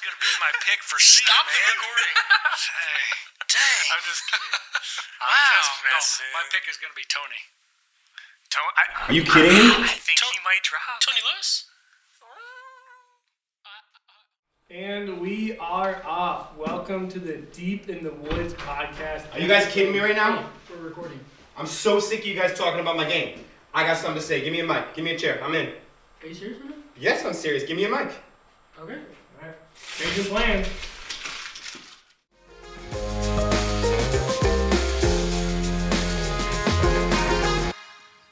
going to be my pick for C, man. Stop the recording. Dang. I'm just kidding. No, my pick is going to be Tony. Are you kidding me? I think he might drop. Tony Lewis? And we are off. Welcome to the Deep in the Woods podcast. Are you guys kidding me right now? We're recording. I'm so sick of you guys talking about my game. I got something to say. Give me a mic. Give me a chair. I'm in. Are you serious with it? Yes, I'm serious. Give me a mic. Okay. All right. Change your plan.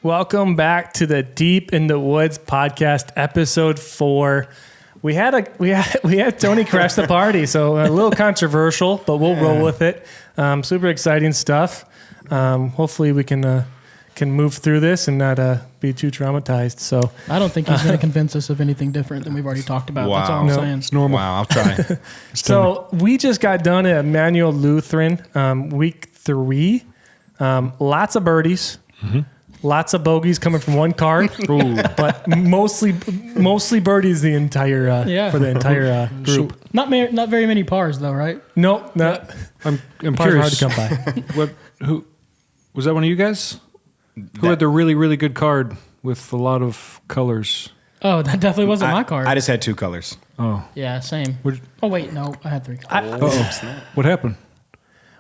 Welcome back to the Deep in the Woods podcast, episode 4. We had Tony crash the party, so a little controversial, but we'll roll with it. Super exciting stuff. Hopefully we can move through this and not be too traumatized. So I don't think he's going to convince us of anything different than we've already talked about. Wow. That's all I'm saying. It's normal. Wow, I'll try. So we just got done at Emmanuel Lutheran, week 3. Lots of birdies. Mm-hmm. Lots of bogeys coming from one card, but mostly birdies the entire for the entire group. Not very many pars though, right? Nope, not. I'm Pars curious. hard to come by. Who was that? One of you guys? Who had the really, really good card with a lot of colors? Oh, that definitely wasn't my card. I just had 2 colors. Oh, yeah, same. What- Oh wait, no, I had 3 colors. what happened?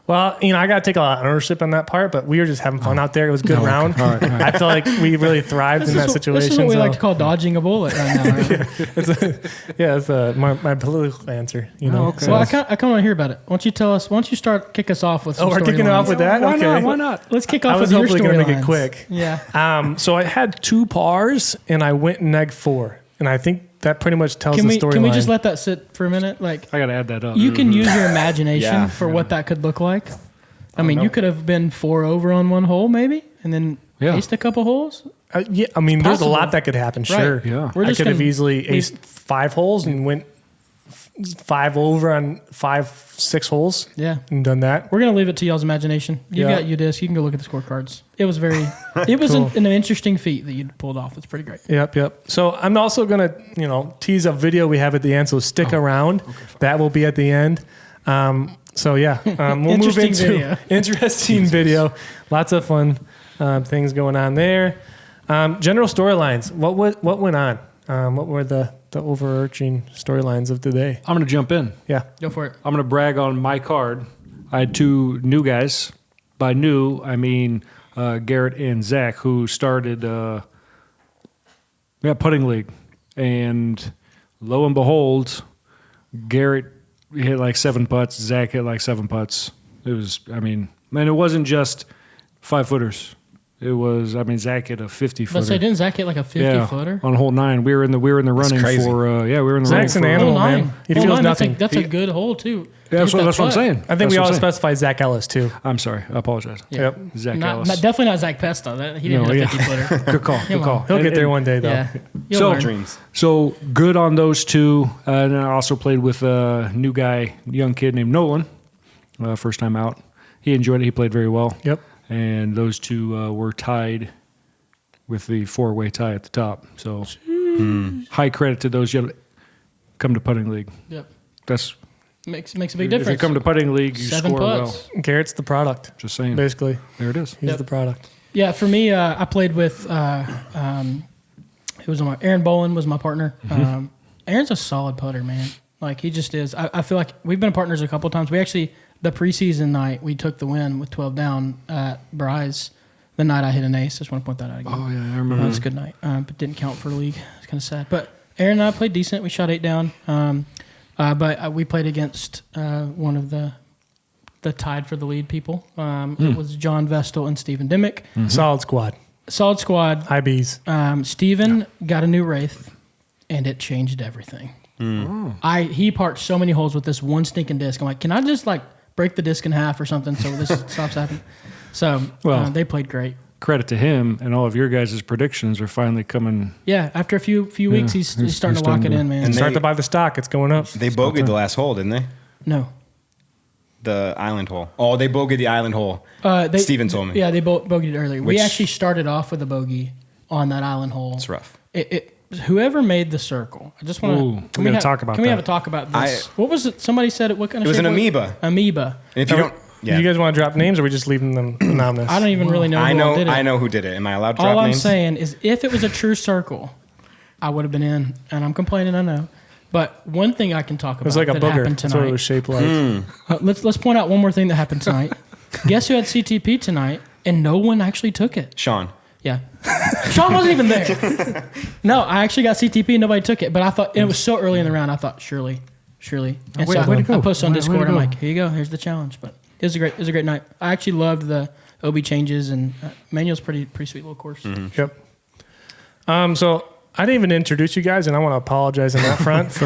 Well, I got to take a lot of ownership on that part, but we were just having fun out there. It was a good round. All right. I feel like we really thrived in that situation. This is what we so. like to call dodging a bullet right now. Right? It's my political answer. okay. So, Well, I kind of want to hear about it. Why don't you tell us? Why don't you kick us off with some we're kicking it off with that? Why Okay. not? Why not? Let's kick I off was with your hopefully going to make it storylines. quick. Yeah. So I had 2 pars and I went neg 4, and I think that pretty much tells Can the we storyline. just let that sit for a minute? Like I got to add that up. you can use your imagination Yeah. for what that could look like. I mean, you could have been 4 over on one hole, maybe, and then aced a couple holes. Yeah, I mean, there's a possible. lot that could happen. Sure. Right. Yeah. We're I just could have gonna easily leave- aced 5 holes and went 5 over on 6 holes. Yeah. And done that. We're going to leave it to y'all's imagination. You've Yeah. got UDisc. You can go look at the scorecards. It was it was Cool. an interesting feat that you pulled off. It's pretty great. Yep. So I'm also going to, tease a video we have at the end. So stick around. That will be at the end. So yeah, we'll move Interesting into video. interesting video. Lots of fun things going on there. General storylines. What went on? What were the overarching storylines of today? I'm going to jump in. Yeah. Go for it. I'm going to brag on my card. I had 2 new guys. By new, I mean Garrett and Zach, who started putting league. And lo and behold, Garrett hit like 7 putts. Zach hit like 7 putts. It was, and it wasn't just 5-footers. It was, Zach hit a 50-footer. Let's say, didn't Zach hit like a 50-footer? On hole 9. We were in the running crazy. for, we were in the Zach's running an for. animal, Hole man. 9. He Hole feels 9, nothing. That's a good hole, too. Yeah, that's what I'm saying. I think That's we what all I'm saying. specify Zach Ellis too. I'm sorry. I apologize. Yep. Zach Not, Ellis. definitely not Zach Pesto. He didn't hit a 50-footer. Good call. Good call. He'll get there one day though. Yeah. You'll So- learn. Dreams. So good on those 2. And I also played with a new guy, young kid named Nolan, first time out. He enjoyed it. He played very well. Yep. And those 2 were tied with the 4-way tie at the top. So high credit to those. You come to putting league. Yep. That's Makes a big if difference. you come to putting league, you 7 score putts. well. Garrett's the product. Just saying. Basically, There it is. he's Yep. the product. Yeah, for me, I played with who was on my Aaron Bolin was my partner. Aaron's a solid putter, man. Like he just is. I feel like we've been partners a couple of times. We actually the preseason night we took the win with 12 down at Bryce. The night I hit an ace. Just want to point that out again. Oh, yeah, I remember. That was a good night, but didn't count for league. It's kind of sad. But Aaron and I played decent. We shot 8 down. But we played against one of the tied for the lead people. It was John Vestal and Steven Dimmick. Solid squad. Solid squad. High B's. Steven got a new Wraith, and it changed everything. He parked so many holes with this one stinking disc. I'm like, can I just break the disc in half or something so this stops happening? So they played great. Credit to him, and all of your guys' predictions are finally coming. Yeah, after a few weeks, he's starting to lock it in, man. And Start to buy the stock. It's going up. They bogeyed the last hole, didn't they? No. The island hole. Oh, they bogeyed the island hole. Steven told me. Yeah, they bogeyed it earlier. We Which- actually started off with a bogey on that island hole. It's rough. whoever made the circle, I just want to. we gotta talk about Can we have that. a talk about this? What was it? Somebody said it. What kind of? It was shape an amoeba. Amoeba. And if you don't, Do you guys want to drop names, or are we just leaving them anonymous? I don't even really know. Who all did it. I know who did it. Am I allowed to drop All I'm names? saying is, if it was a true circle, I would have been in. And I'm complaining, I know. But one thing I can talk about It was like a that booger. happened That's what it tonight. was shaped like. Let's point out one more thing that happened tonight. Guess who had CTP tonight, and no one actually took it. Sean. Yeah. Sean wasn't even there. No, I actually got CTP and nobody took it. But I thought, it was so early in the round, I thought, surely. And way so to go. I posted on Way to Discord, I'm go. like, here you go, here's the challenge. But it was a great night. I actually loved the OB changes, and Manuel's pretty sweet little course. Yep. So I didn't even introduce you guys, and I want to apologize on that front.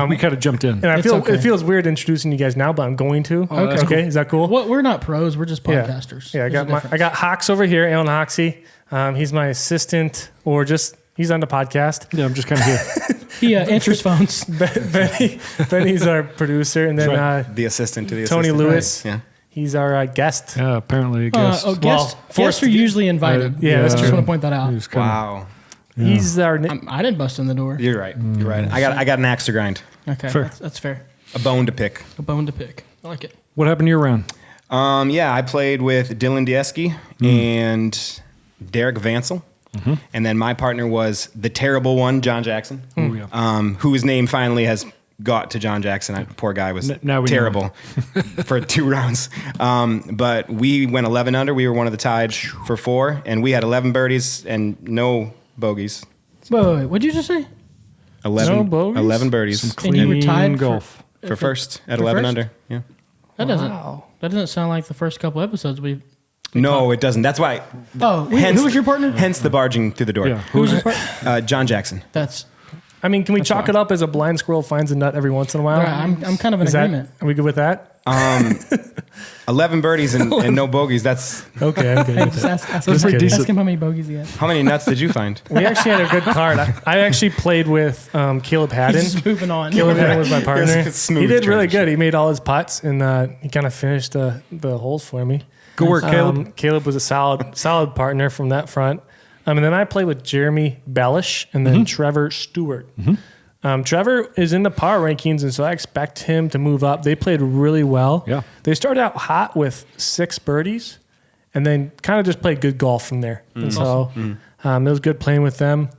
We kind of jumped in. And I It's feel okay. it feels weird introducing you guys now, but I'm going to. that's Okay, is that cool? Well, we're not pros, we're just Yeah. podcasters. Yeah, There's a difference. I got Hawks over here, Alan Hoxie. He's my assistant, or just he's on the podcast. Yeah, I'm just kind of here. He answers phones. Benny's our producer, and then The assistant to the Tony assistant. Lewis. Yeah. He's our guest. Yeah, apparently, I guess. Guests forced are to be- usually invited. yeah, that's I just true. want to point that out. He was kinda- Wow. He's our. I didn't bust in the door. You're right. You're right. I got an axe to grind. Okay, Fair. that's fair. A bone to pick. A bone to pick. I like it. What happened to your round? Yeah, I played with Dylan Diesky and Derek Vansel. And then my partner was the terrible one, John Jackson, whose name finally has got to John Jackson. Poor guy was now we know. terrible for 2 rounds. But we went 11 under. We were one of the tied for 4, and we had 11 birdies and no bogeys. Wait. What did you just say? 11, No bogeys? 11 birdies And you were Clean tied golf. for first at for 11 first? under. Yeah. That doesn't sound like the first couple episodes we. No, it doesn't. That's why. Oh, Hence- who was your partner? Hence the barging through the door. Yeah. Who was your partner? John Jackson. That's. I mean, can we chalk fine. it up as a blind squirrel finds a nut every once in a while? Right, I'm kind of in Is that, agreement. are we good with that? 11 birdies and no bogeys. That's Okay. Just ask That's pretty him, decent. ask him how many bogeys he had. how many nuts did you find? We actually had a good card. I actually played with Caleb Haddon. He's just moving on. Caleb Haddon was my partner. It's smooth He did really transition. good. He made all his putts, and he kind of finished the holes for me. Good work, Caleb. Caleb was a solid partner from that front. And then I played with Jeremy Bellish and then Trevor Stewart. Trevor is in the power rankings, and so I expect him to move up. They played really well. Yeah. They started out hot with 6 birdies, and then kind of just played good golf from there. And so it was good playing with them.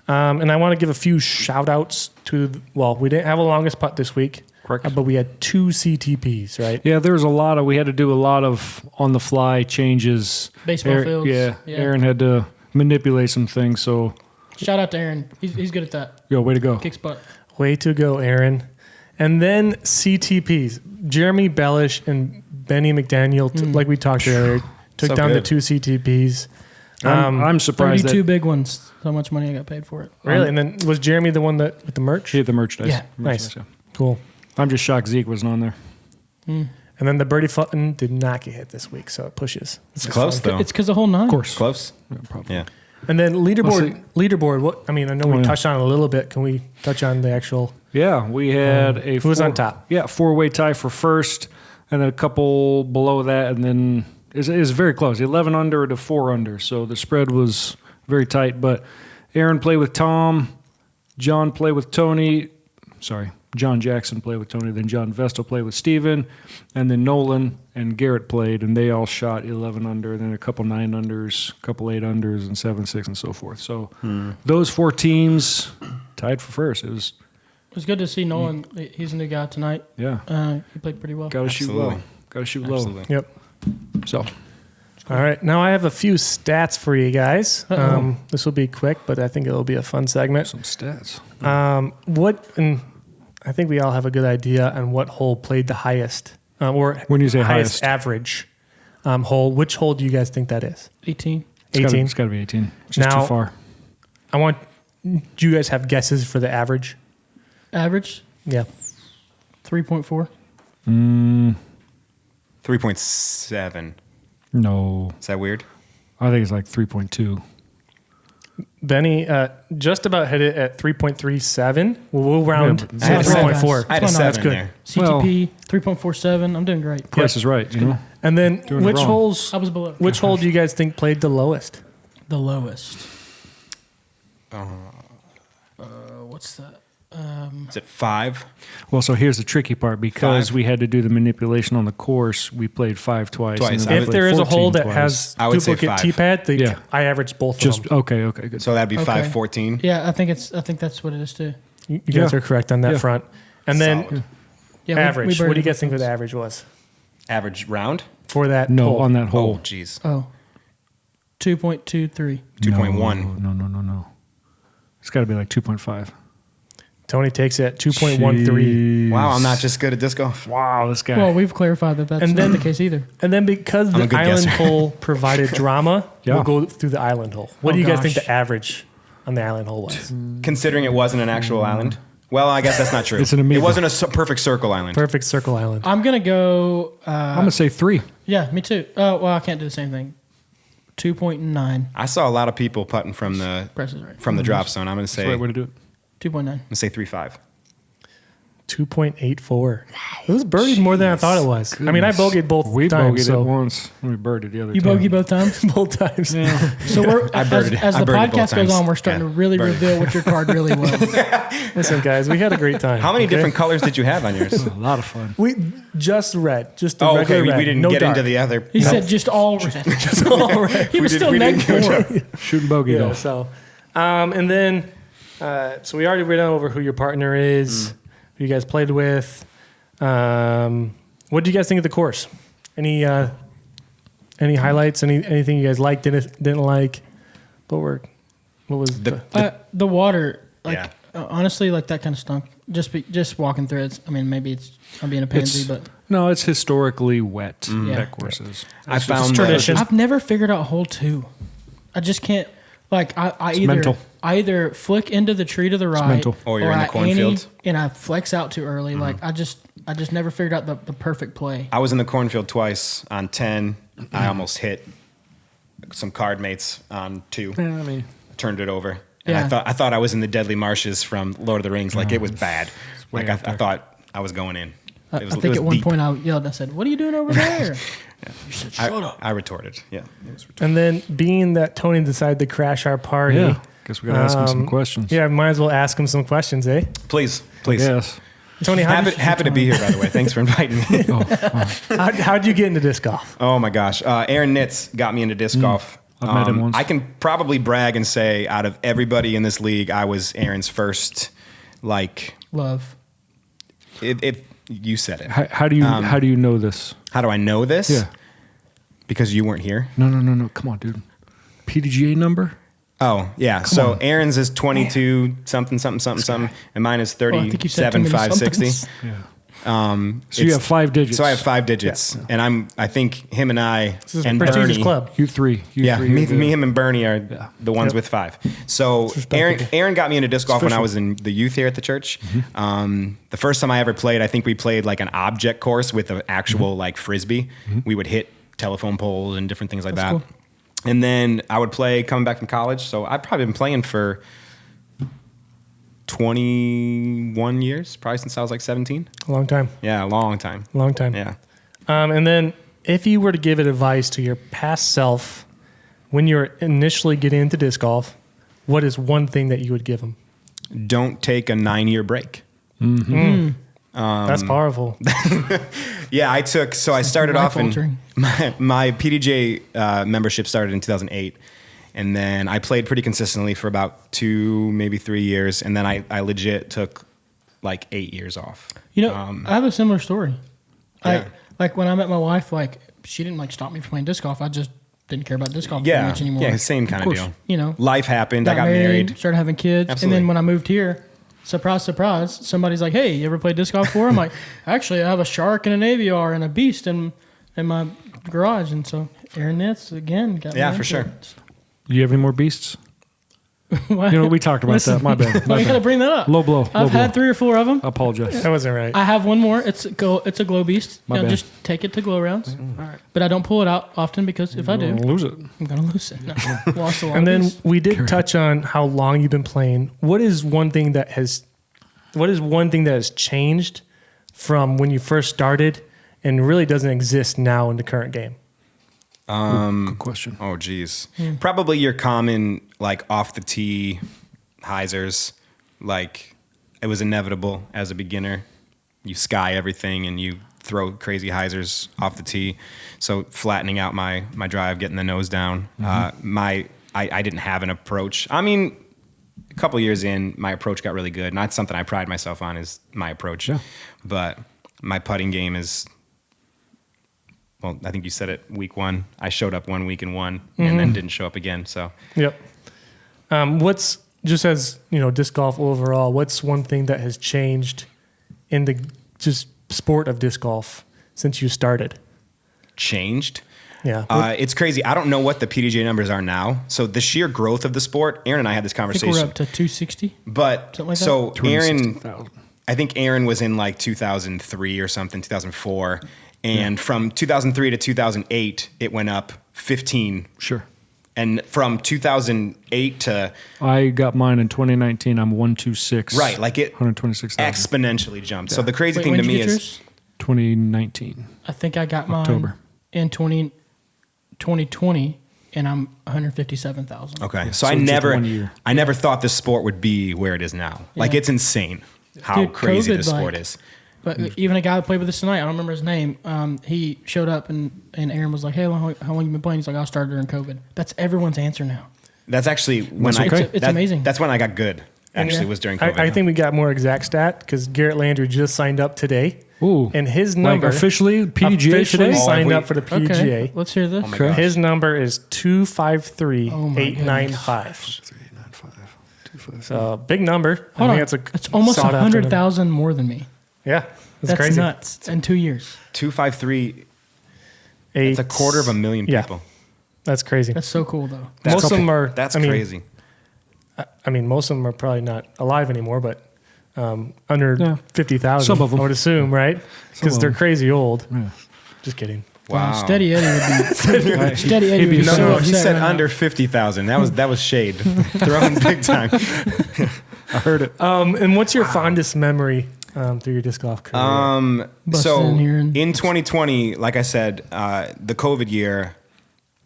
And I want to give a few shout outs to, we didn't have a longest putt this week. Correct. But we had 2 CTPs, right? Yeah, there was we had to do a lot of on-the-fly changes. Baseball fields. Yeah, Yeah. Aaron had to manipulate some things, so, Shout out to Aaron. He's good at that. yo, way to go. Kicks butt. Way to go, Aaron. And then CTPs. Jeremy Bellish and Benny McDaniel, like we talked earlier, took So down good. the 2 CTPs. I'm surprised 32 that big ones. So much money I got paid for it. Really? And then was Jeremy the one that with the merch? he had the merchandise. Yeah, nice. Yeah. Cool. I'm just shocked Zeke wasn't on there. And then the birdie button did not get hit this week, so it pushes. It's close, though. It's because the whole 9. Of course. Close? Yeah, probably. Yeah. And then Let's leaderboard. What I mean, I know we yeah. touched on it a little bit. Can we touch on the actual? Yeah, we had a who was on top? Yeah, 4-way tie for first, and then a couple below that, and then it was very close, 11 under to 4 under. So the spread was very tight. But Aaron played with Tom, John played with Tony. Sorry, John Jackson played with Tony. Then John Vestal played with Steven, and then Nolan and Garrett played, and they all shot 11 under, and then a couple 9 unders, a couple 8 unders, and 7, 6, and so forth. So those 4 teams tied for first. It was It was good to see Nolan. He's a new guy tonight. yeah. He played pretty well. Got to shoot Absolutely. low. Got to shoot low. Absolutely. Yep. So All right. Now I have a few stats for you guys. This will be quick, but I think it'll be a fun segment. some stats. And I think we all have a good idea on what hole played the highest, or When you say highest. average hole. Which hole do you guys think that is? 18. 18. It's got to be 18. It's just Now- too far. I want. Do you guys have guesses for the average? Average, Yeah. 3.4. 3.7. No, Is that weird? I think it's like 3.2. Benny just about hit it at 3.37. We'll round Yeah, but to I had a 3.4. I had a What's going on? 7 good. there. CTP, 3.47. I'm doing great. Price is right, you know. And then Doing it which wrong. holes? I was below. Which hole do you guys think played the lowest? The lowest. what's the Is it 5? Well, so here's the tricky part. Because 5. we had to do the manipulation on the course, we played 5 twice. Twice. and then we If played there is a 14 hole that twice. has I would say duplicate 5. T-pad, Yeah. I averaged both Just of them. okay, good. So that'd be Okay. 514. Yeah, I think that's what it is too. You guys Yeah. are correct on that Yeah. front. And then Solid. Yeah, average. we What do you buried guys think both the those. average was Average round? for that No, hole? on that Oh, hole. jeez. Oh, 2.23. 2.1. No. It's got to be like 2.5. Tony takes it at 2.13. Wow, I'm not just good at disc golf. Wow, this guy. Well, we've clarified that that's And not then- the case either. And then because I'm a the good island guesser. hole provided drama, Yeah. we'll go through the island hole. What Oh, do you guys think gosh. the average on the island hole was? Considering it wasn't an actual island. Well, I guess that's not true. It's an amoeba. It wasn't a perfect circle island. Perfect circle island. I'm gonna go. I'm going to say 3. Yeah, me too. Oh, well, I can't do the same thing. 2.9. I saw a lot of people putting from the Press is right. drop zone. I'm going to say That's the right way to do it. 2.9. I'm gonna say 3.5. 2.84. It was birdied more than I thought it was. I mean, I bogeyed both We times. bogeyed So it once. We birdied the other You time. bogey both times. both times. So we're as birdied- as I the birdied both podcast goes times. on, we're starting Yeah, to really birdied. reveal what your card really was. Listen, guys, we had a great time. How many okay? different colors did you have on yours? A lot of fun. We just red, just the Oh, regular okay. red. We didn't no get dark. into the other. He said just all red. Just all red. He was did- still we neg didn't go 4. Shooting bogey Yeah. golf. So, and then, so we already went over who your partner is, who you guys played with. What did you guys think of the course? Any highlights? Anything you guys liked, didn't like? What was The water, like Yeah. honestly, like that kind of stunk. Just walking through it. I mean, maybe I'm being a pansy, but No, it's historically wet. Yeah. That course is. I found tradition. I've never figured out hole 2. I just can't. Like mental. I either flick into the tree to the right, mental. Or you're in the I cornfields. and I flex out too early. Like I just never figured out the perfect play. I was in the cornfield twice on 10. I almost hit some card mates on 2. Yeah, I mean, Turned it over. And Yeah. I thought I was in the Deadly Marshes from Lord of the Rings. Like it was bad. way Like out I there. thought I was going in. I It was, think it was at one deep. point I yelled. I said, "What are you doing over there?" You said, "Shut up." I retorted. Yeah. It was And then being that Tony decided to crash our party. yeah. Guess we got to ask him some questions. Yeah, might as well ask him some questions, eh? Please. Yes. Tony, Happy to be here, by the way. Thanks for inviting me. how'd you get into disc golf? Oh my gosh. Aaron Nitz got me into disc golf. I've met him once. I can probably brag and say out of everybody in this league, I was Aaron's first, like, Love. if you said it. How do you know this? How do I know this? Yeah. Because you weren't here. No. Come on, dude. PDGA number? Oh, yeah. So Aaron's is 22 something, and mine is Well, I think you said too 37, many 560. somethings. Yeah. So you have 5 digits. So I have 5 digits, and I think him and I This is a and prestigious Bernie. club. You 3. Yeah, me, him, and Bernie are the ones Yep. with 5. So Aaron got me into disc golf when I was in the youth here at the church. The first time I ever played, I think we played like an object course with an actual like frisbee. We would hit telephone poles and different things like that. cool. And then I would play coming back from college. So I've probably been playing for 21 years, probably since I was like 17. A long time. Yeah, a long time. Long time. Yeah. And then if you were to give advice to your past self when you were initially getting into disc golf, what is one thing that you would give them? Don't take a 9-year break. That's powerful. Yeah, I started off in life-altering. my PDJ membership started in 2008, and then I played pretty consistently for about 2, maybe 3 years, and then I legit took like 8 years off. You know, I have a similar story. Yeah. Like when I met my wife, like she didn't like stop me from playing disc golf. I just didn't care about disc golf very Yeah, much anymore. yeah, same kind of deal. You know, Life happened. I got married. started having kids, Absolutely. and then when I moved here, surprise, surprise, somebody's like, "Hey, you ever played disc golf before?" I'm like, "Actually, I have a shark and an aviar and a beast in my garage." And so Aaron Nitz again got me Yeah, for into sure. it. Do you have any more beasts? Why- You know, we talked about that. My bad. Why you gotta bring that up? Low blow. I've had 3 or 4 of them. I apologize. That wasn't right. I have one more. It's a glow beast. My bad. Just take it to glow rounds. All right. But I don't pull it out often because if I do, Lose it. I'm gonna lose it. No. Lost a lot. And of then these. we did touch on how long you've been playing. What is one thing that has changed from when you first started and really doesn't exist now in the current game? Good question. Oh, geez. Probably your common like off the tee hyzers, like it was inevitable as a beginner. You sky everything and you throw crazy hyzers off the tee. So flattening out my drive, getting the nose down. I didn't have an approach. I mean, a couple years in, my approach got really good. Not something I pride myself on is my approach. Yeah. But my putting game is, well, I think you said it week one. I showed up 1 week and won and then didn't show up again. So, yep. What's, just as, disc golf overall, what's one thing that has changed in the just sport of disc golf since you started? Changed? Yeah. It's crazy. I don't know what the PDGA numbers are now. So the sheer growth of the sport, Aaron and I had this conversation. I think we're up to 260. But like so Aaron, I think Aaron was in like 2003 or something, 2004. And from 2003 to 2008, it went up 15. Sure. And from 2008 to... I got mine in 2019. I'm 126. Right. Like it 126,000. Exponentially jumped. Yeah. So the crazy thing to me is... Yours? 2019. I think I got mine October. In 2020, and I'm 157,000. Okay. So I never thought this sport would be where it is now. Yeah. Like it's insane how crazy this sport is. But even a guy that played with us tonight, I don't remember his name. He showed up and Aaron was like, "Hey, how long you been playing?" He's like, "I started during COVID." That's everyone's answer now. That's actually when it's amazing. That's when I got good. Actually, was during COVID. I think we got more exact stat because Garrett Landry just signed up today. Ooh, and his number officially PDGA today signed up for the PDGA. Okay, let's hear this. Oh his number is 253,895. So big number. Hold on, it's almost 100,000 more than me. Yeah. That's crazy. Nuts. In 2 years. 253. It's a quarter of a million people. That's crazy. That's so cool, though. Most of them are. That's crazy. I mean, most of them are probably not alive anymore, but under 50,000. Some of them. I would assume, right? Because they're crazy old. Yeah. Just kidding. Wow. Steady Eddie would be. Steady Eddie would be so upset. He said under 50,000. That was shade. Throwing big time. I heard it. And what's your fondest memory through your disc golf career? So in 2020, like I said, the COVID year,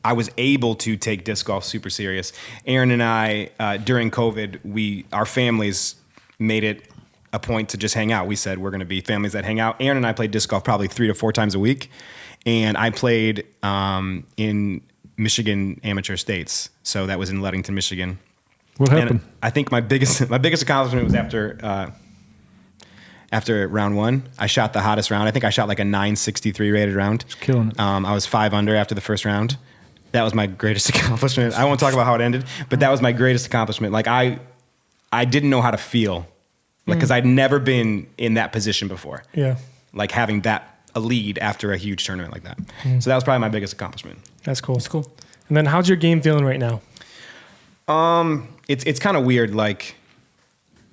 I was able to take disc golf super serious. Aaron and I, during COVID, our families made it a point to just hang out. We said we're going to be families that hang out. Aaron and I played disc golf probably 3 to 4 times a week, and I played in Michigan amateur states. So that was in Leadington, Michigan. What happened? And I think my biggest accomplishment was after round 1, I shot the hottest round. I think I shot like a 963 rated round. Just killing it. I was 5 under after the first round. That was my greatest accomplishment. I won't talk about how it ended, but that was my greatest accomplishment. Like I didn't know how to feel, because I'd never been in that position before. Yeah. Like having a lead after a huge tournament like that. So that was probably my biggest accomplishment. That's cool. That's cool. And then how's your game feeling right now? It's kind of weird. Like,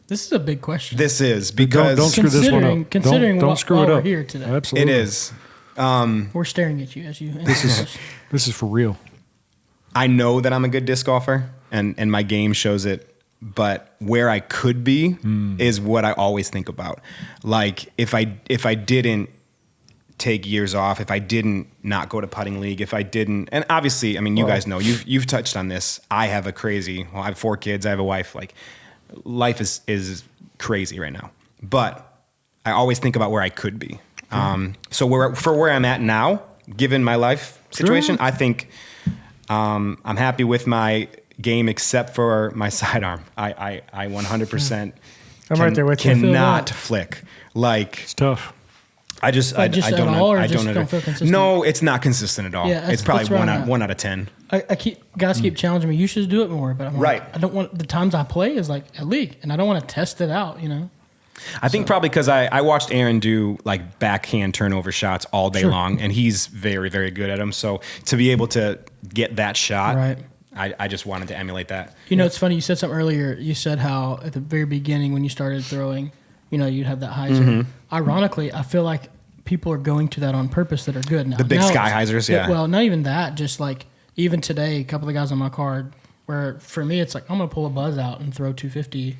this is a big question. This is because don't screw this one up. Considering don't screw it up. We're here today. Absolutely, it is. We're staring at you as you. This is for real. I know that I'm a good disc golfer, and my game shows it. But where I could be is what I always think about. Like if I didn't take years off, if I didn't not go to putting league, if I didn't, and obviously, I mean, you guys know, you've touched on this. I have I have 4 kids. I have a wife. Like life is crazy right now. But I always think about where I could be. So where I'm at now, given my life situation, I think I'm happy with my game except for my sidearm. I 100% I'm right there with you. Cannot flick. Like it's tough. I don't feel consistent? No, it's not consistent at all. Yeah, it's probably one out of 10. Guys keep challenging me. You should do it more, but I'm like, I don't want the times I play is like a league, and I don't want to test it out. I think probably because I watched Aaron do like backhand turnover shots all day long, and he's very, very good at them. So to be able to get that shot, right. I just wanted to emulate that. It's funny. You said something earlier. You said how at the very beginning when you started throwing, you'd have that hyzer. Ironically, I feel like people are going to that on purpose that are good now. The big sky hyzers, yeah. Well, not even that. Just like even today, a couple of guys on my card, where for me it's like I'm going to pull a buzz out and throw 250.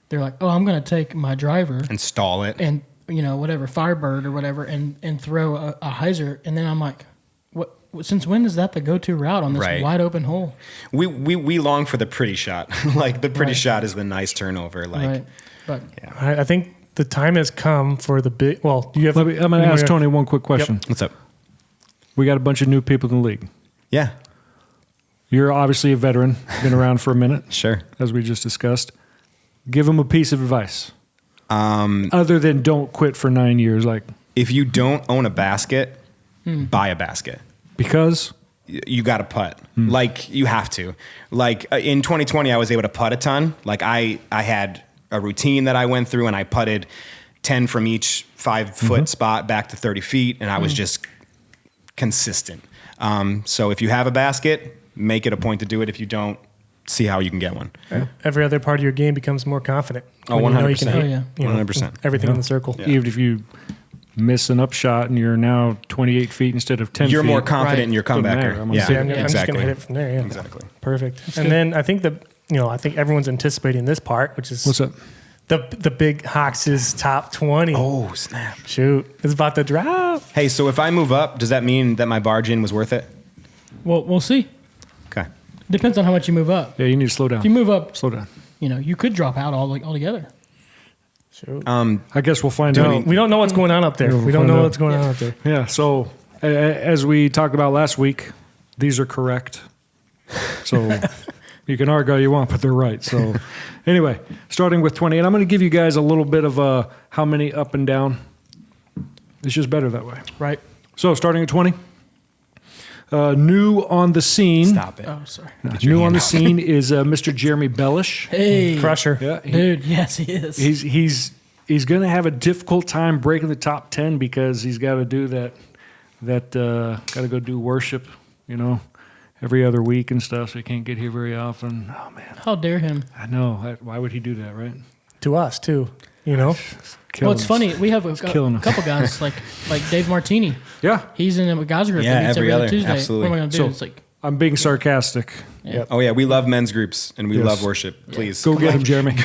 They're like, oh, I'm going to take my driver. Install it. And, whatever, Firebird or whatever, and throw a hyzer. And then I'm like, what? Since when is that the go-to route on this wide open hole? We long for the pretty shot. Like the pretty shot is the nice turnover. Like But I think the time has come for the big. Well, do you have? I'm going to ask Tony one quick question. What's up? We got a bunch of new people in the league. Yeah, You're obviously a veteran, been around for a minute, sure. as we just discussed. Give them a piece of advice. Other than don't quit for 9 years, like If you don't own a basket, buy a basket. because You got to putt. Like, you have to. Like, in 2020, I was able to putt a ton. Like, I had a routine that I went through, and I putted 10 from each 5-foot spot back to 30 feet, and I was just consistent. So if you have a basket, make it a point to do it. If you don't, see how you can get one. Every other part of your game becomes more confident. Oh, when you know you 100%. can hit, Oh, yeah. 100%. Everything in the circle. even if you miss an upshot and you're now 28 feet instead of 10 You're feet. more confident Right. in your Doesn't matter. comebacker. I'm gonna Yeah, say I'm just exactly. going to hit it from there. Yeah. Exactly. Perfect. And then I think I think everyone's anticipating this part, which is What's up? the big Hawks' top 20. Oh, snap. Shoot. It's about to drop. Hey, so if I move up, does that mean that my barge in was worth it? well, we'll see. Okay. Depends on how much you move up. Yeah, you need to slow down. If you move up, Slow down. you could drop out altogether. Shoot. I guess we'll find out. We don't know what's going on up there. We don't know what's going on up there. Yeah, so as we talked about last week, these are correct. So you can argue all you want, but they're right. So anyway, starting with 20, and I'm going to give you guys a little bit of how many up and down. It's just better that way. Right. So starting at 20, new on the scene. Stop it. Oh, sorry. New on the scene is Mr. Jeremy Bellish. Hey. Crusher. Yeah, Dude, yes, he is. he's going to have a difficult time breaking the top 10 because he's got to do that got to go do worship, every other week and stuff. So he can't get here very often. Oh man, How dare him? I know. Why would he do that, right? To us, too. Well, it's funny. We have a killing us. couple guys like Dave Martini. Yeah, He's in a guys group Yeah, that meets every every other other- Tuesday. absolutely. What am I going to do? It's like, I'm being sarcastic. Oh, yeah. We love men's groups and we Yes. love worship. Please. Go get him, Jeremy.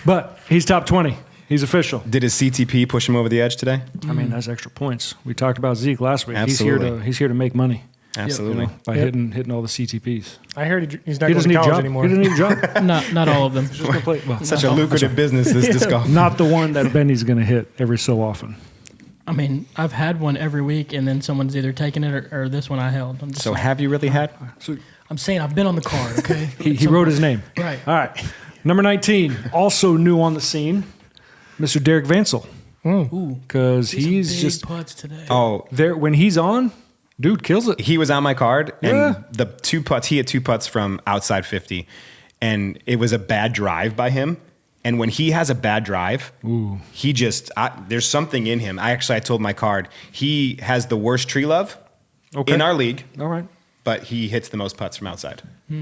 But he's top 20. He's official. Did his CTP push him over the edge today? I mean, that's extra points. We talked about Zeke last week. Absolutely. He's here to make money. Absolutely. By hitting all the CTPs. I heard he's not He going doesn't to need a college job anymore. He doesn't need a job. not all of them. Just gonna play. Well, Such a lucrative business, this disc golf. not the one that Benny's going to hit every so often. I mean, I've had one every week, and then someone's either taken it or this one I held. I'm just So saying. have you really had? So I'm saying I've been on the card, okay? he wrote his name. Right. All right. Number 19, also new on the scene, Mr. Derek Vansel. Ooh. Because Some he's big just putts today. Oh, there. When he's on, dude kills it. he was on my card, and Yeah. the 2 putts, he hit 2 putts from outside 50, and it was a bad drive by him. And when he has a bad drive, he just, there's something in him. I told my card, he has the worst tree love in our league, All right. but he hits the most putts from outside.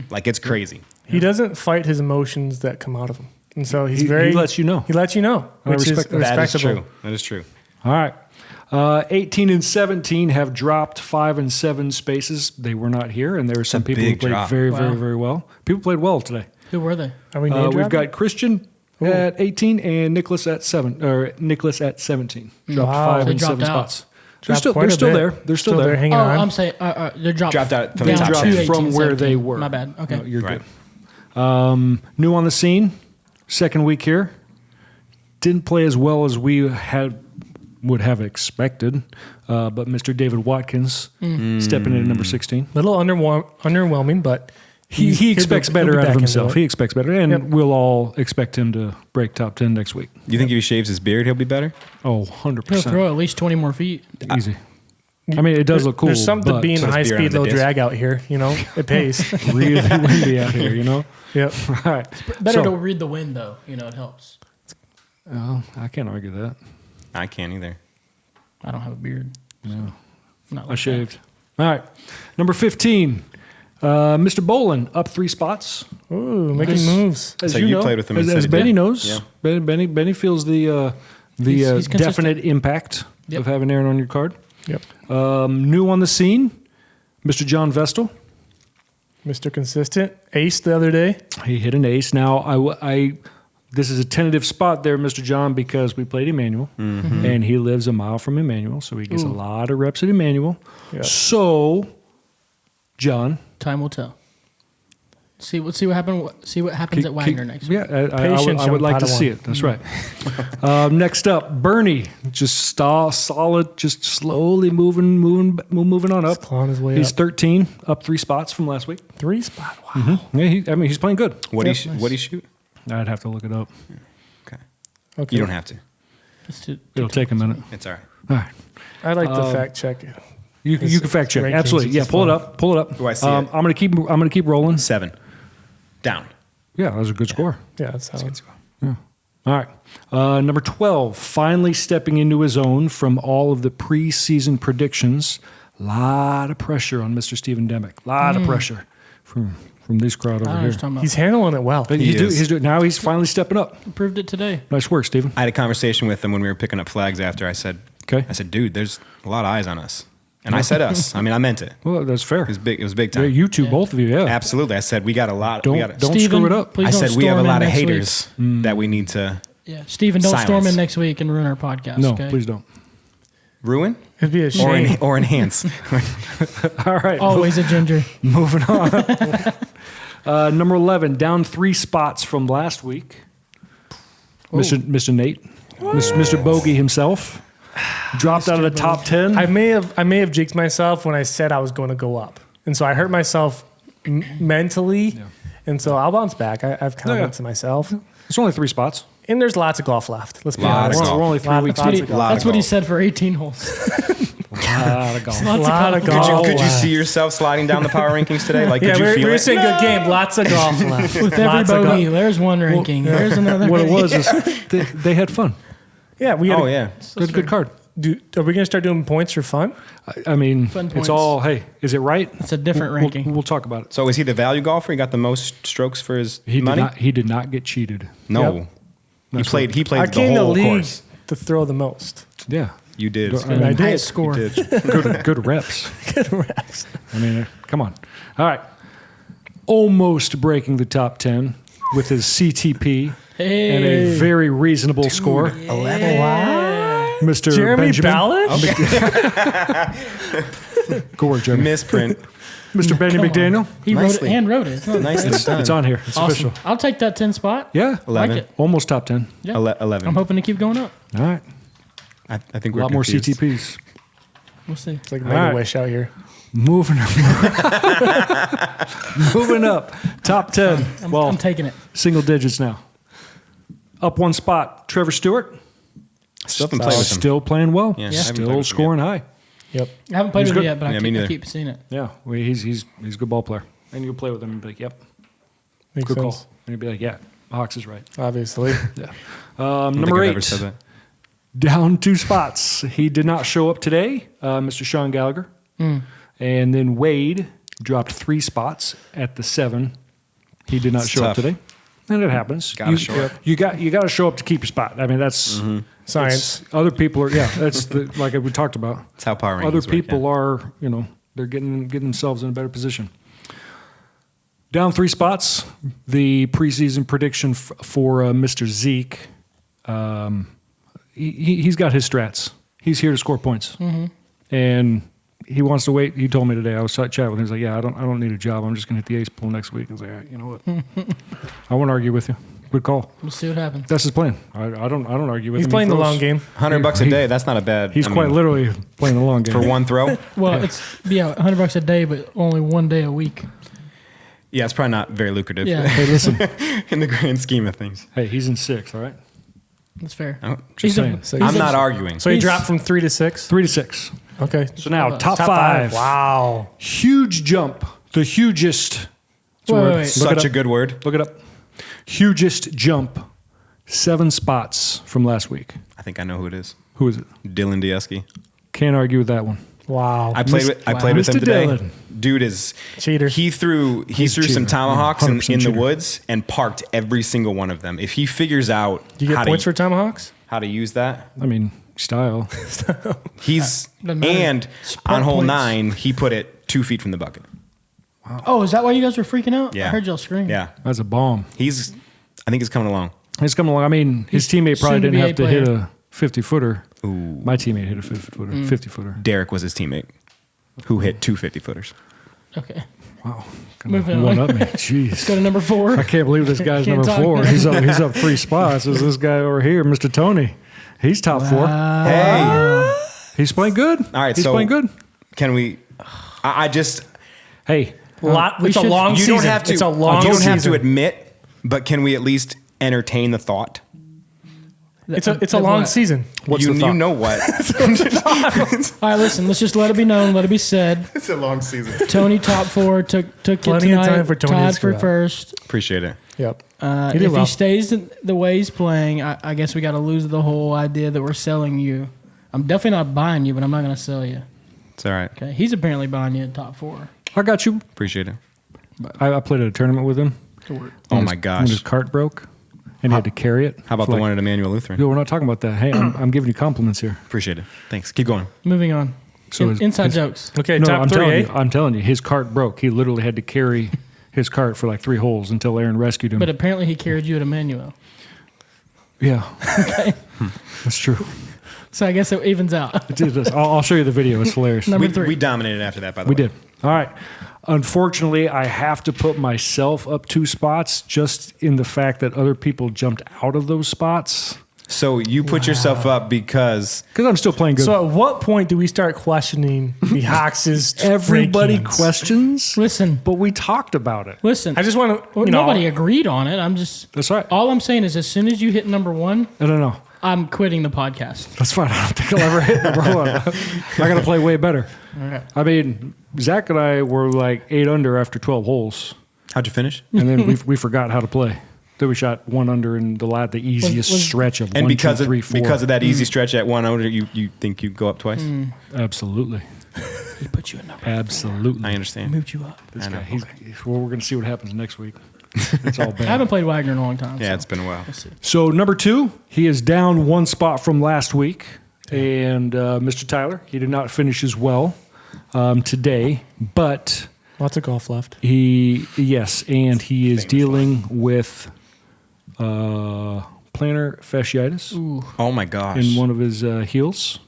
Like, it's crazy. He doesn't fight his emotions that come out of him. And so he's He very... lets you know. He lets you know, I which is respect that. That is respectable. true. That is true. All right. 18 and 17 have dropped 5 and 7 spaces. They were not here, and there were some a people who big played drop. very, Wow. very, very well. People played well today. Who were they? Are we name We've dropping? got Christian at 18 and Nicholas at 17. Dropped Wow. 5 They and 7 dropped out. spots. Dropped They're quite a still bit. there. They're still there. hanging Oh, on. I'm saying they dropped Dropped out from They the top down dropped 10. to 18, from where they 17. were. My bad. Okay. No, you're Right. good. New on the scene, second week here. Didn't play as well as we would have expected, but Mr. David Watkins stepping in at number 16. Little underwhelming, but He expects better he'll be out of back into himself. it. He expects better, and Yep. we'll all expect him to break top 10 next week. You think if he shaves his beard, he'll be better? Oh, He'll 100%. throw at least 20 more feet. Easy. I mean, it does look cool. There's something to but being So it's high beer speed, on the low disc. drag out here. It pays. really windy out here, Yep. All right. Better So- to read the wind, though. It helps. Oh, I can't argue that. I can't either. I don't have a beard. No. Not I like shaved. All right. Number 15, Mr. Bolin, up 3 spots. Ooh, making moves. As So you you know, played with him in as City. Benny Yeah. knows. Yeah. Benny feels the He's consistent. definite impact Yep. of having Aaron on your card. Yep. New on the scene, Mr. John Vestal. Mr. Consistent. Ace the other day. He hit an ace. Now, this is a tentative spot there, Mr. John, because we played Emmanuel, and he lives a mile from Emmanuel, so he gets a lot of reps at Emmanuel. Yeah. So, John, Time will tell. See what happens at Wagner next week. Yeah, I would like to see it. That's right. Next up, Bernie, just solid, just slowly moving on up. clawing his way He's up. 13, up 3 spots from last week. 3 spot. Wow. Yeah, he's playing good. What do you shoot? I'd have to look it up. Okay. You don't have to. It'll take a minute. It's all right. All right. I'd like to fact check it. You can fact check. rankings, Absolutely. it's Yeah, just pull fun. it up. Pull it up. Do I see it? I'm gonna keep rolling. 7. Down. Yeah, that was a good score. Yeah, that's how it's All right. Number 12, finally stepping into his own from all of the preseason predictions. A lot of pressure on Mr. Steven Demick. A lot of pressure from this crowd over here. He's handling it well. But now he's finally stepping up. Proved it today. Nice work, Steven. I had a conversation with him when we were picking up flags after. I said, Okay. dude, there's a lot of eyes on us. And I said us. I mean, I meant it. Well, that's fair. It was big. It was big Yeah, time. you two, both of you, yeah. Absolutely. I said we got a lot. Don't Steven, screw it up. please I don't said we have a storm in lot of next week. haters that we need to Yeah, Steven, don't storm Silence. in next week and ruin our podcast. No, okay? please don't. ruin It'd be a shame. or enhance. All right. Always a ginger. Moving on. Number 11, down 3 spots from last week. Mr. Nate, Mr. Bogey himself, dropped out of the top 10. I may have jinxed myself when I said I was going to go up, and so I hurt myself mentally, and so I'll bounce back. I have confidence in myself, It's only 3 spots. and there's lots of golf left. Let's be Lot of honest. golf. We're only 3 weeks. That's what, Lot that's of what he golf. said for 18 holes. Lot of golf. Lot of Could golf. you see yourself sliding down the power rankings today? Like, Yeah, could you we feel were it? saying good game. Lots of golf left. With every Lots of golf. bogey, there's one ranking. There's another. What it ranking. was is they had fun. Yeah, we. Oh yeah. Good card. Are we gonna start doing points for fun? I mean, Fun it's points. all, hey, is it right? It's a different ranking. We'll talk about it. So is he the value golfer? He got the most strokes for his He money? did not get cheated. No. Yep. He played I the came to the whole league course. to throw the most. Yeah. You did. I mean, I did. Highest score. Good reps. Good reps. I mean, come on. All right. Almost breaking the top 10 with his CTP and a very reasonable score. 11. Wow. Mr. Jeremy Benjamin. Ballish? Good work, Jeremy. Misprint. Mr. Benny Come on. McDaniel. He Nicely. wrote it. It's not Nicely done. It's on here. It's awesome. official. I'll take that 10 spot. Yeah. 11. Like it. Almost top 10. Yeah. 11. I'm hoping to keep going up. All right. I think A we're lot more confused. CTPs. We'll see. It's like All Make right. a Wish out here. Moving up. Moving up. Top 10. I'm taking it. Single digits now. Up 1 spot. Trevor Stewart. Still haven't played with him. Still playing well. Yeah. I haven't played Still with him skeing high. Yep. I haven't played He's with good. it yet, but Yeah, I me keep neither. seeing it. Yeah. Well, he's a good ball player. And you'll play with him and be like, yep, Makes good sense. call. And you'll be like, yeah, Hawks is right. Obviously. Yeah. I don't think Number I've 8. ever said that. Down 2 spots. He did not show up today, Mr. Sean Gallagher. And then Wade dropped 3 spots at the 7. He did not It's show up tough. today. And it happens. Gotta show up. You got to show up to keep your spot. I mean, that's Science. Other people are, that's like we talked about. That's how power rankings Other work, people yeah. are, they're getting themselves in a better position. Down 3 spots. The preseason prediction for Mr. Zeke. He's got his strats. He's here to score points, and he wants to wait. He told me today. I was chatting with him. He's like, "Yeah, I don't need a job. I'm just going to hit the ace pool next week." I was like, "You know what? I won't argue with you. Good call. We'll see what happens. That's his plan. I don't argue with He's him. playing He the throws- long game. $100 a day. That's not a bad. He's I quite mean, literally playing the long game for one throw. Well, it's $100 a day, but only 1 day a week. Yeah, it's probably not very lucrative. Yeah. Hey, listen. in the grand scheme of things. Hey, he's in 6. All right, That's fair. Oh, just saying. I'm not arguing. So he He's- dropped from 3 to 6. 3 to 6. Okay. So now top Top 5. Wow. Huge jump. The hugest. It's a Wait, word. wait, wait. Look it Such a up. good word. Look it up. Hugest jump. 7 spots from last week. I think I know who it is. Who is it? Dylan Diesky. Can't argue with that one. Wow. I played with him Mr. today. Dylan. Dude is Cheater. He threw some cheater. tomahawks in 100% the cheater. woods and parked every single one of them. If he figures out Do you how get points to, for Tomahawks? how to use that, I mean, style. he's Doesn't matter. and Sprint on hole points. 9 he put it 2 feet from the bucket. Oh, is that why you guys were freaking out? Yeah. I heard y'all scream. Yeah, That's a bomb. I think he's coming along. He's coming along. I mean, his teammate probably didn't soon-to-be have to a hit player. a 50-footer. Ooh. My teammate hit a 50-footer. 50-footer. Derek was his teammate who hit 2 50-footers. Okay. Wow. Moving One on. up me. Jeez. Let's go to number 4. I can't believe this guy's Can't number talk 4. now. He's up 3 spots. Is this guy over here, Mr. Tony? He's top 4. Hey. He's playing good. All right, He's so playing good. Can we? I just. Hey, It's a long You season. don't have to. It's a long you don't season. have to admit, but can we at least entertain the thought? It's a long season. what's you, the thought? you know what? All right, listen. Let's just let it be known. Let it be said. It's a long season. Tony top 4 took it Plenty of tonight. time for Tony to tied screw for up. first. Appreciate it. Yep. If did well. he stays the way he's playing, I guess we got to lose the whole idea that we're selling you. I'm definitely not buying you, but I'm not going to sell you. It's all right. Okay, he's apparently buying you in top 4. I got you. Appreciate it. I played at a tournament with him. Oh And my his- gosh. When his cart broke, and he had to carry it. How about It's the like, one at Emmanuel Lutheran? Yo, we're not talking about that. Hey, I'm giving you compliments here. Appreciate it. Thanks. Keep going. Moving on. So Inside jokes. Okay, No, top I'm 3, telling eh? you, I'm telling you, his cart broke. He literally had to carry his cart for like 3 holes until Aaron rescued him. But apparently he carried you at Emmanuel. Yeah, that's true. So I guess it evens out. It is. I'll show you the video. It's hilarious. Number We, 3. we dominated after that, by the We way. did. All right. Unfortunately, I have to put myself up 2 spots just in the fact that other people jumped out of those spots So you put yourself up because I'm still playing good. So at what point do we start questioning the Hawks' Everybody rankings? questions, Listen. but we talked about it. Listen. I just want to, Nobody agreed on it. I'm just. That's right. All I'm saying is, as soon as you hit number 1, I don't know. I'm quitting the podcast. That's fine. I don't think I'll ever hit number 1. I got to play way better. Okay. I mean, Zach and I were like 8 under after 12 holes, how'd you finish? and then we forgot how to play. Then we shot 1 under in the easiest Was- stretch of And 1, because 2, 3, 4. because of that easy stretch at 1 under, you think you go up twice? Absolutely, He put you in number. absolutely. I understand. Moved you up. This I know. guy, well, we're going to see what happens next week. It's all I bad. haven't played Wagner in a long time. Yeah, so. it's been a while. Let's see. So number 2, he is down 1 spot from last week, and Mr. Tyler, he did not finish as well today, but Lots of golf left. he is dealing with plantar fasciitis Oh my gosh. in one of his heels,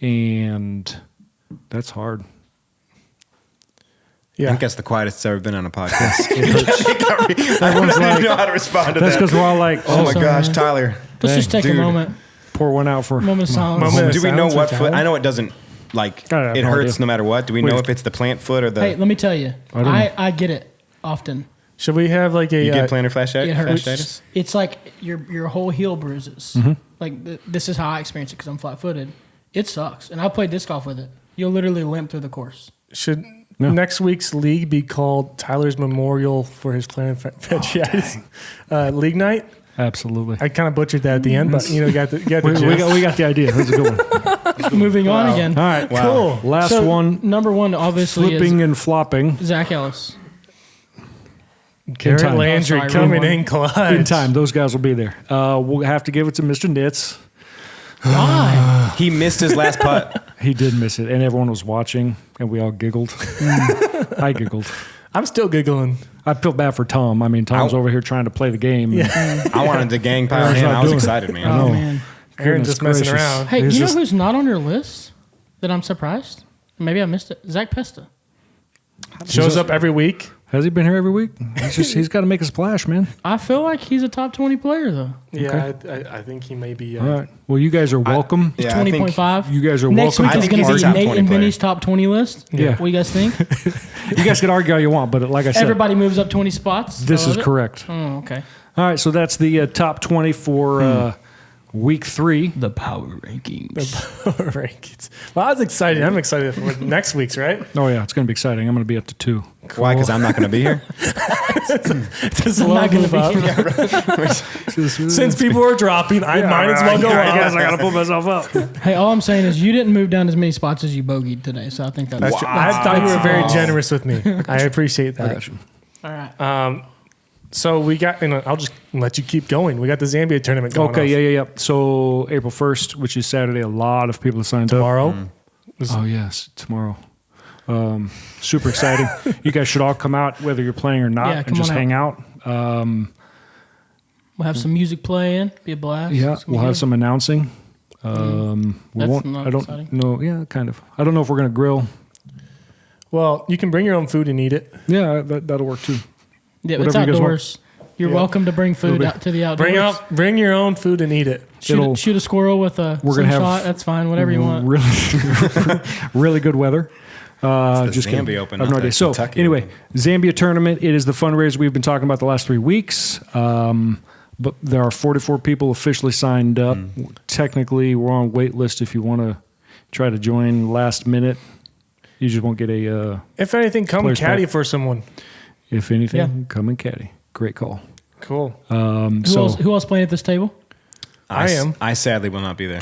and that's hard. I Yeah. think that's the quietest it's ever been on a podcast. Everyone's I don't like, know how to respond to that's that. because we're all like, Oh my Sorry, gosh, man. Tyler. Let's just take Dude. a moment. pour one out for. Moment of silence. Moment of Do we know silence what for foot? Tyler? I know it doesn't like I have it no hurts idea. no matter what. Do we Wait. know if it's the plant foot or the? Hey, let me tell you. I don't know. I get it often. Should we have like a you get plantar It hurts. fasciitis? It's like your whole heel bruises. Mm-hmm. Like this is how I experience it because I'm flat-footed. It sucks, and I played disc golf with it. You'll literally limp through the course. should No. next week's league be called Tyler's Memorial for his plantar fasciitis league night? Absolutely. I kind of butchered that at the end, but you know, got the We gist. got the idea. That's a good one. Moving on again. All right. Cool. Last So, one. Number one, obviously, Flipping is and flopping. Zach Ellis. Garrett time. Landry Oh, sorry, coming wrong in clutch. In time. Those guys will be there. We'll have to give it to Mr. Nitz. Why? He missed his last putt. He did miss it, and everyone was watching, and we all giggled. I giggled. I'm still giggling. I feel bad for Tom. I mean, Tom's over here trying to play the game. and I wanted to gang pile Aaron's in. not I was doing it. excited, man. Oh know. man. Aaron Goodness just messing gracious. around. Hey, He's you know just- who's not on your list that I'm surprised? Maybe I missed it. Zach Pesta. Shows up every week. Has he been here every week? He's got to make a splash, man. I feel like he's a top 20 player though. Yeah, I think he may be. All right. Well, you guys are welcome. Yeah, I think 20.5. You guys are Next welcome. week I is think going he's to a be top Nate 20 and player. Benny's top 20 list. Yeah. What do you guys think? You guys can argue all you want, but like I said, Everybody moves up 20 spots. this I is love it. correct. Oh, okay. All right. So that's the top 20 for week 3. The power rankings. Rankings. Well, I was excited. I'm excited for next week's, right? Oh, yeah. It's going to be exciting. I'm going to be up to 2. Why? Because I'm not going to be here. Just I'm not love gonna move be up. Since people are dropping, I might as well go I guess I up. got to pull myself up. Hey, all I'm saying is you didn't move down as many spots as you bogeyed today, so I think that's That's true. I thought you were very generous with me. I appreciate that. all right. So we got, and I'll just let you keep going. We got the Zambia tournament going Okay, off yeah. So April 1st, which is Saturday, a lot of people signed up. tomorrow. Oh, yes, tomorrow. Super exciting. You guys should all come out, whether you're playing or not, Yeah, and come just on hang out. We'll have some music playing. Be a blast. Yeah, It's gonna we'll be have good. some announcing. We That's won't. not I don't exciting. know. Yeah, kind of. I don't know if we're gonna grill. Well, you can bring your own food and eat it. Yeah, that'll work too. Yeah, Whatever it's you guys outdoors. You're welcome to bring food out to the outdoors. Bring your own food and eat it. Shoot a squirrel with a We're gonna have slingshot. That's fine. Whatever you want. Really good weather. the Just kidding. Zambia Open, I have no not the idea. So Kentucky anyway, Open. Zambia Tournament. It is the fundraiser we've been talking about the last 3 weeks. But there are 44 people officially signed up. Technically, we're on wait list if you want to try to join last minute. You just won't get a. If anything, come Players caddy pack. for someone. If anything, Yeah. come and caddy. Great call. Cool. Who else playing at this table? I am. I sadly will not be there.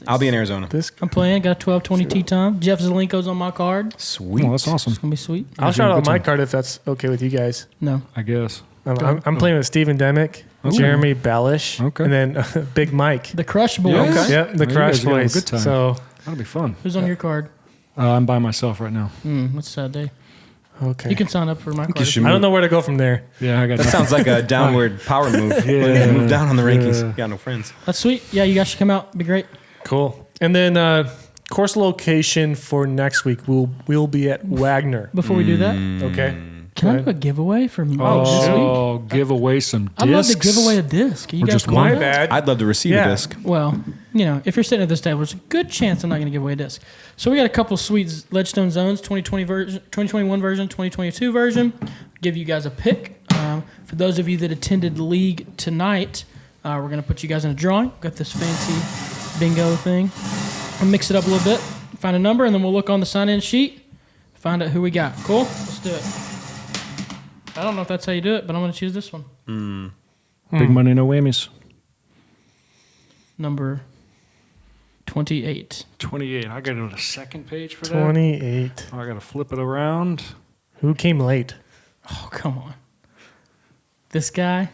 I'll be in Arizona. I'm playing. Got a 12:20 tee time. Jeff Zelenko's on my card. It's Sweet. Oh, that's awesome. gonna be sweet. I'll shout out good my time. card if that's okay with you guys. No, I guess. I'm playing with Steven Demick, Jeremy Bellish, Okay. and then Big Mike. the Crush Boys. Yeah. Yep, the Well, you Crush guys are gonna have a Boys. good time. So, That'll be fun. Who's on your card? I'm by myself right now. That's a sad day. okay. You can sign up for my card. should I don't know where to go from there. Yeah, I got That sounds like a downward power move. Yeah. Move down on the rankings. Yeah. You got no friends. That's sweet. Yeah, you guys should come out. It'd be great. Cool. And then course location for next week. We'll be at Wagner. Before we do that, Okay. can I do a giveaway for this week? Oh, give away some discs. I'd love to give away a disc. You Or guys just cool one? with My that? bad. I'd love to receive Yeah. a disc. Well, if you're sitting at this table, there's a good chance I'm not going to give away a disc. So we got a couple sweet Ledgestone Zones, 2020 version, 2021 version, 2022 version. Give you guys a pick. For those of you that attended League tonight, we're going to put you guys in a drawing. Got this fancy bingo thing. I'll mix it up a little bit, find a number, and then we'll look on the sign-in sheet, find out who we got. Cool? Let's do it. I don't know if that's how you do it, but I'm going to choose this one. Big money, no whammies. Number 28. 28. I got to go to the second page for that. 28. I got to flip it around. Who came late? Oh, come on. This guy,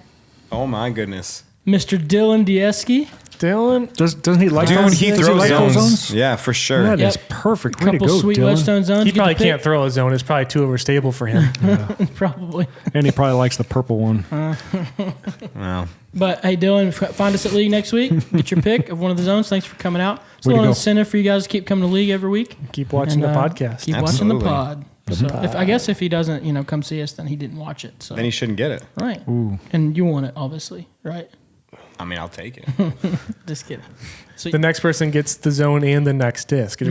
Oh my goodness. Mr. Dylan Diesky. Dylan? Doesn't he like Dude, those? he Does throws like those zones. Yeah, for sure. That is Yep. perfect. Way to Couple go, sweet Dylan. Ledgestone zones. He Get probably the pick. can't throw a zone. It's probably too overstable for him. Probably. And he probably likes the purple one. Wow. But hey, Dylan, find us at League next week. Get your pick of one of the zones. Thanks for coming out. It's a Way to little go. incentive for you guys to keep coming to League every week. Keep watching And, the podcast. Keep Absolutely. watching the pod. So I guess if he doesn't, come see us, then he didn't watch it. So Then he shouldn't get it. right. Ooh. And you want it, obviously, right? I mean, I'll take it. Just kidding. So The next person gets the zone and the next disc. It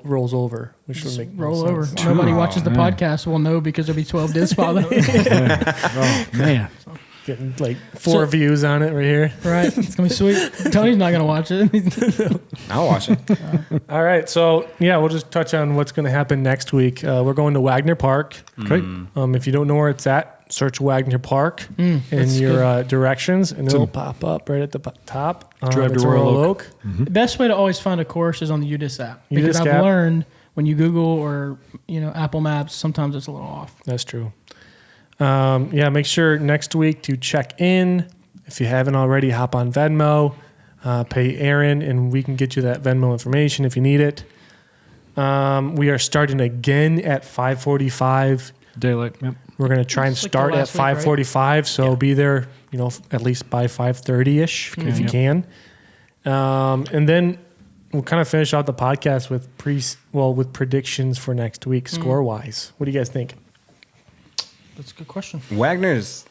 rolls over, which would make more roll over. sense. Nobody watches the man. podcast will know because there'll be 12 discs following. Oh, man. Getting like 4 views on it right here. Right. It's going to be sweet. Tony's not going to watch it. I'll watch it. All right. So, yeah, we'll just touch on what's going to happen next week. We're going to Wagner Park. Okay. If you don't know where it's at, search Wagner Park in that's your directions, and it'll pop up right at the top. Drive it's to Royal Oak. The best way to always find a course is on the UDIS app. Because UDIS I've app. learned when you Google or Apple Maps, sometimes it's a little off. That's true. Make sure next week to check in. If you haven't already, hop on Venmo, pay Aaron, and we can get you that Venmo information if you need it. We are starting again at 5:45. Daylight. Yep. We're going to try and Just like start the at last week, right? 5:45, so be there, at least by 5:30ish if you can. And then we'll kind of finish out the podcast with with predictions for next week score wise. What do you guys think? That's a good question. Wagner's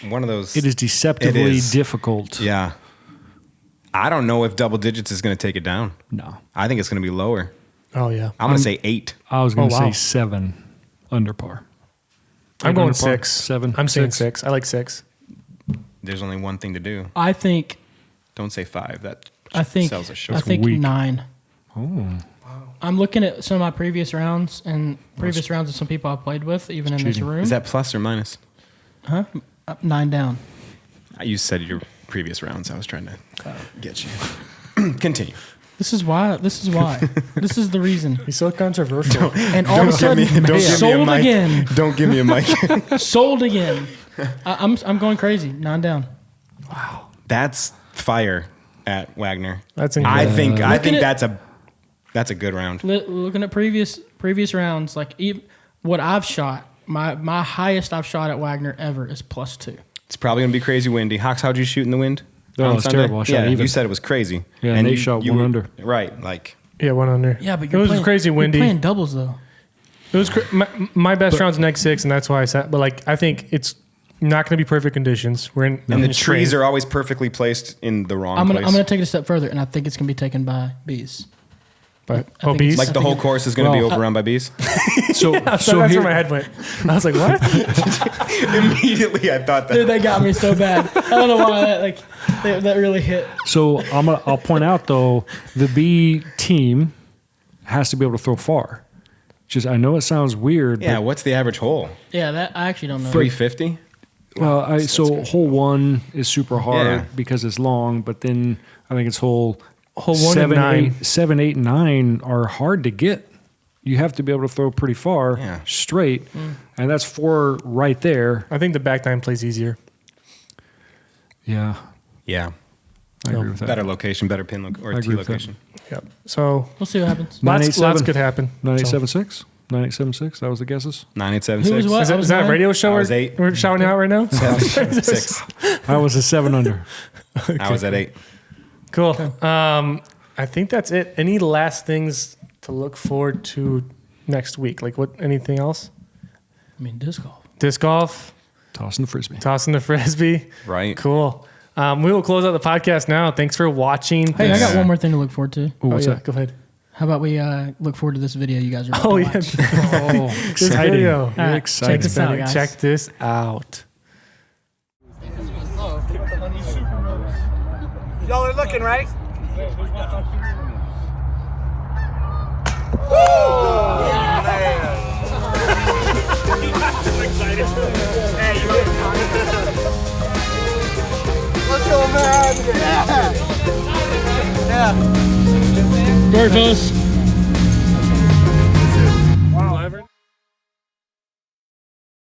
one of those. It is deceptively It is. difficult. Yeah. I don't know if double digits is going to take it down. No. I think it's going to be lower. Oh, yeah. I'm going to say 8. I was going to Oh, wow. say 7 under par. I'm Eight going under par, 6. 7. I'm saying 6. I like 6. There's only one thing to do. I think Don't say 5. That I think sells us short. I think weak. 9. Oh. I'm looking at some of my previous rounds and previous rounds of some people I played with, even in this cheating. room. Is that plus or minus? 9 down? You said your previous rounds. I was trying to get you. Continue. This is why. This is the reason. He's so controversial. And all of a sudden, sold again. Don't give me a mic. Sold again. I'm going crazy. 9 down. That's fire at Wagner. That's I incredible. think Look at it. that's a good round. Looking at previous rounds, like what I've shot, my highest I've shot at Wagner ever is +2. It's probably gonna be crazy windy. Hawks, how'd you shoot in the wind? Oh, on it's Sunday? terrible. I shot yeah, even. you said it was crazy. Yeah, Nate shot one under. Right, like Yeah, 1 under. Yeah, but it was crazy windy. You're playing doubles though. It was my best round's next 6, and that's why I sat. But like, I think it's not going to be perfect conditions. We're in, and the trees are always perfectly placed in the wrong place. I'm gonna take it a step further, and I think it's gonna be taken by bees. But bees? Like the whole course is going to be overrun by bees. So that's where my head went. I was like, what? Immediately, I thought that. Dude, they got me so bad. I don't know why that really hit. So I'll point out though, the B team has to be able to throw far. Just I know it sounds weird. Yeah, but what's the average hole? Yeah, that I actually don't know. 350? well, so hole 1 is super hard Yeah. because it's long, but then I think it's hole 1 and 9. 7, 8, and 9 are hard to get. You have to be able to throw pretty far, straight, and that's 4 right there. I think the back 9 plays easier. Yeah, Yeah. I agree with that. Better location, better pin or I tee agree with that. location. Yep. So We'll see what happens. lots could happen. 9876, 9876. That was the guesses. 9876. Who was what? Is that a radio show I was 8. we're shouting out right now? 6. I was a 7 under. I was at 8. Cool. I think that's it. Any last things to look forward to next week? Like what? Anything else? I mean, disc golf. Disc golf, Tossing the frisbee. tossing the frisbee. Right. Cool. We will close out the podcast now. Thanks for watching. Hey, I got one more thing to look forward to. Ooh, what's that? Go ahead. How about we look forward to this video you guys are about Oh to yeah. watch. Oh, This exciting. video. All right, exciting. check this out, guys. Check this out. Y'all are looking, right? Let's go, man! Yeah! Go, fellas.